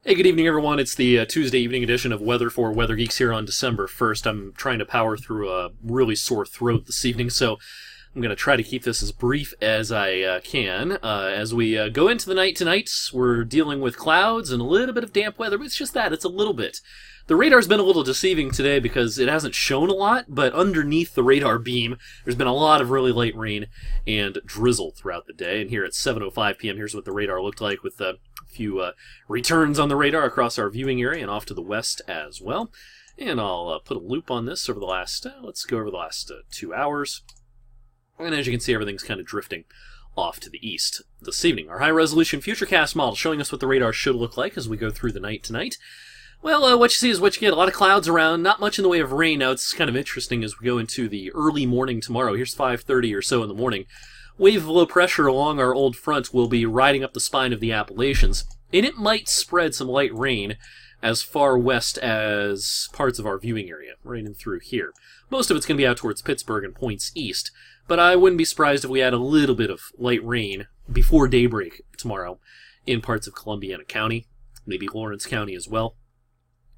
Hey, good evening, everyone. It's the Tuesday evening edition of Weather for Weather Geeks here on December 1st. I'm trying to power through a really sore throat this evening, so I'm going to try to keep this as brief as I can. As we go into the night tonight, we're dealing with clouds and a little bit of damp weather, but it's just that. It's a little bit. The radar's been a little deceiving today because it hasn't shown a lot, but underneath the radar beam, there's been a lot of really light rain and drizzle throughout the day. And here at 7:05 p.m., here's what the radar looked like with a few returns on the radar across our viewing area and off to the west as well. And I'll put a loop on this over the last, let's go over the last 2 hours. And as you can see, everything's kind of drifting off to the east this evening. Our high-resolution futurecast model showing us what the radar should look like as we go through the night tonight. Well, what you see is what you get. A lot of clouds around, not much in the way of rain. Now, it's kind of interesting as we go into the early morning tomorrow. Here's 5:30 or so in the morning. Wave of low pressure along our old front will be riding up the spine of the Appalachians, and it might spread some light rain as far west as parts of our viewing area, right in through here. Most of it's going to be out towards Pittsburgh and points east, but I wouldn't be surprised if we had a little bit of light rain before daybreak tomorrow in parts of Columbiana County, maybe Lawrence County as well.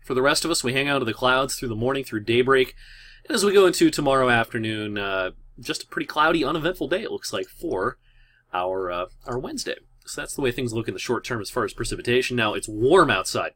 For the rest of us, we hang out of the clouds through the morning, through daybreak, and as we go into tomorrow afternoon, just a pretty cloudy, uneventful day, it looks like, for our Wednesday. So that's the way things look in the short term as far as precipitation. Now, it's warm outside.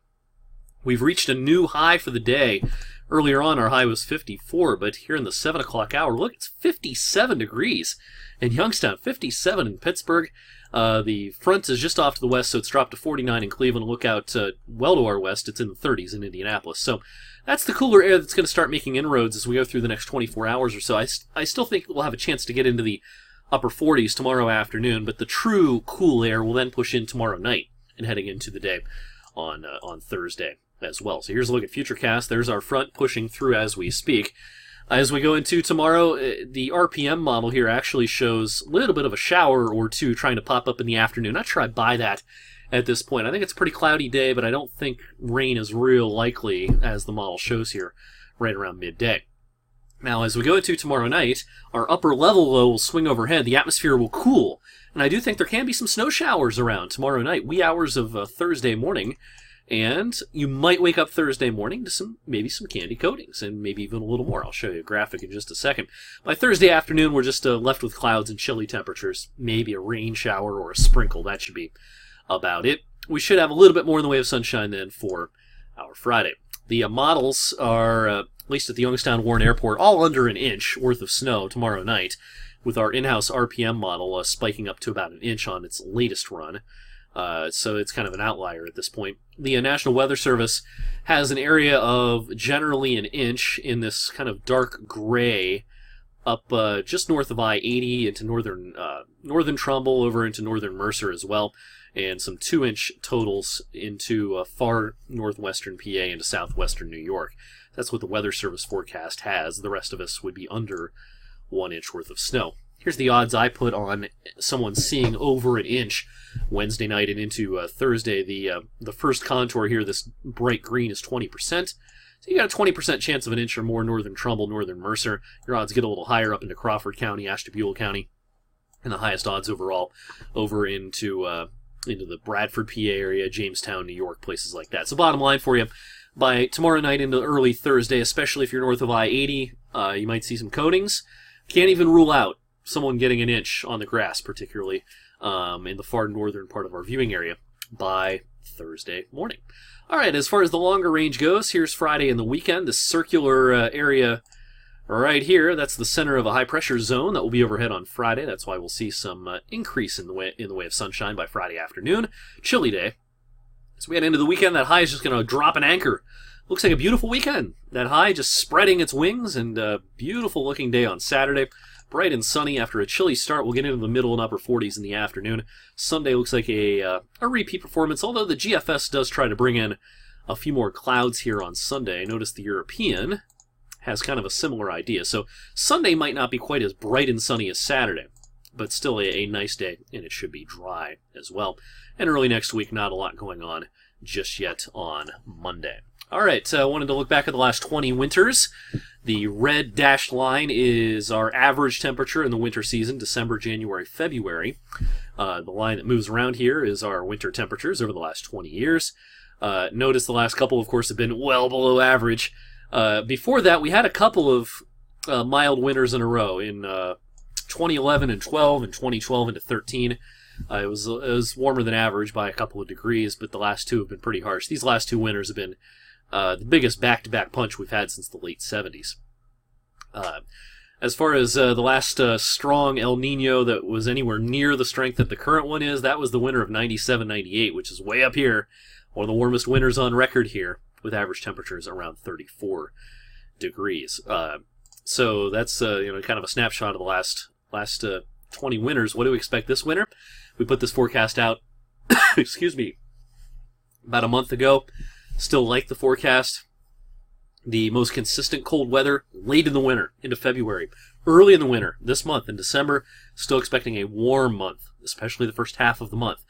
We've reached a new high for the day. Earlier on, our high was 54, but here in the 7 o'clock hour, look, it's 57 degrees in Youngstown, 57 in Pittsburgh. The front is just off to the west, so it's dropped to 49 in Cleveland. Look out well to our west, it's in the 30s in Indianapolis. So that's the cooler air that's going to start making inroads as we go through the next 24 hours or so. I still think we'll have a chance to get into the upper 40s tomorrow afternoon, but the true cool air will then push in tomorrow night and heading into the day on Thursday as well. So here's a look at Futurecast. There's our front pushing through as we speak. As we go into tomorrow, the RPM model here actually shows a little bit of a shower or two trying to pop up in the afternoon. Not sure I buy that at this point. I think it's a pretty cloudy day, but I don't think rain is real likely, as the model shows here, right around midday. Now, as we go into tomorrow night, our upper level low will swing overhead. The atmosphere will cool, and I do think there can be some snow showers around tomorrow night, wee hours of Thursday morning. And you might wake up Thursday morning to maybe some candy coatings, and maybe even a little more. I'll show you a graphic in just a second. By Thursday afternoon, we're just left with clouds and chilly temperatures. Maybe a rain shower or a sprinkle. That should be about it. We should have a little bit more in the way of sunshine then for our Friday. The models are, at least at the Youngstown Warren Airport, all under an inch worth of snow tomorrow night, with our in-house RPM model spiking up to about an inch on its latest run. So it's kind of an outlier at this point. The National Weather Service has an area of generally an inch in this kind of dark gray up just north of I-80 into northern Trumbull over into northern Mercer as well, and some 2-inch totals into far northwestern PA into southwestern New York. That's what the Weather Service forecast has. The rest of us would be under 1 inch worth of snow. Here's the odds I put on someone seeing over an inch Wednesday night and into Thursday. The first contour here, this bright green, is 20%. So you got a 20% chance of an inch or more northern Trumbull, northern Mercer. Your odds get a little higher up into Crawford County, Ashtabula County, and the highest odds overall over into the Bradford, PA area, Jamestown, New York, places like that. So bottom line for you, by tomorrow night into early Thursday, especially if you're north of I-80, you might see some coatings. Can't even rule out someone getting an inch on the grass, particularly in the far northern part of our viewing area by Thursday morning. All right, as far as the longer range goes, here's Friday and the weekend. This circular area right here, that's the center of a high-pressure zone that will be overhead on Friday. That's why we'll see some increase in the way of sunshine by Friday afternoon. Chilly day. As we head into the weekend, that high is just going to drop an anchor. Looks like a beautiful weekend. That high just spreading its wings, and a beautiful-looking day on Saturday. Bright and sunny after a chilly start. We'll get into the middle and upper 40s in the afternoon. Sunday looks like a repeat performance, although the GFS does try to bring in a few more clouds here on Sunday. Notice the European has kind of a similar idea. So Sunday might not be quite as bright and sunny as Saturday, but still a nice day, and it should be dry as well. And early next week, not a lot going on just yet on Monday. All right, I wanted to look back at the last 20 winters. The red dashed line is our average temperature in the winter season, December, January, February. The line that moves around here is our winter temperatures over the last 20 years. Notice the last couple, of course, have been well below average. Before that, we had a couple of mild winters in a row in 2011 and 12 and 2012 into 13. It was warmer than average by a couple of degrees, but the last two have been pretty harsh. These last two winters have been the biggest back-to-back punch we've had since the late 70s. As far as the last strong El Nino that was anywhere near the strength that the current one is, that was the winter of 97-98, which is way up here. One of the warmest winters on record here, with average temperatures around 34 degrees. So that's kind of a snapshot of the last 20 winters. What do we expect this winter? We put this forecast out, excuse me, about a month ago. Still like the forecast. The most consistent cold weather late in the winter, into February. Early in the winter, this month, in December, still expecting a warm month, especially the first half of the month.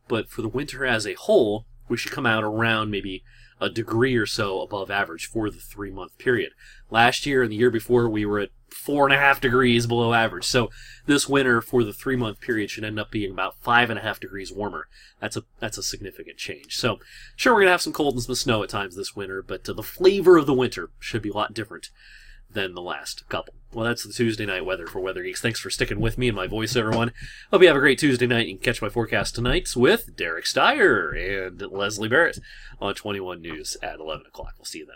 But for the winter as a whole, we should come out around maybe a degree or so above average for the 3-month period. Last year and the year before, we were at 4.5 degrees below average. So this winter for the 3-month period should end up being about 5.5 degrees warmer. That's a significant change. So sure, we're going to have some cold and some snow at times this winter, but the flavor of the winter should be a lot different than the last couple. Well, that's the Tuesday night weather for Weather Geeks. Thanks for sticking with me and my voice, everyone. Hope you have a great Tuesday night. You can catch my forecast tonight with Derek Steyer and Leslie Barrett on 21 News at 11 o'clock. We'll see you then.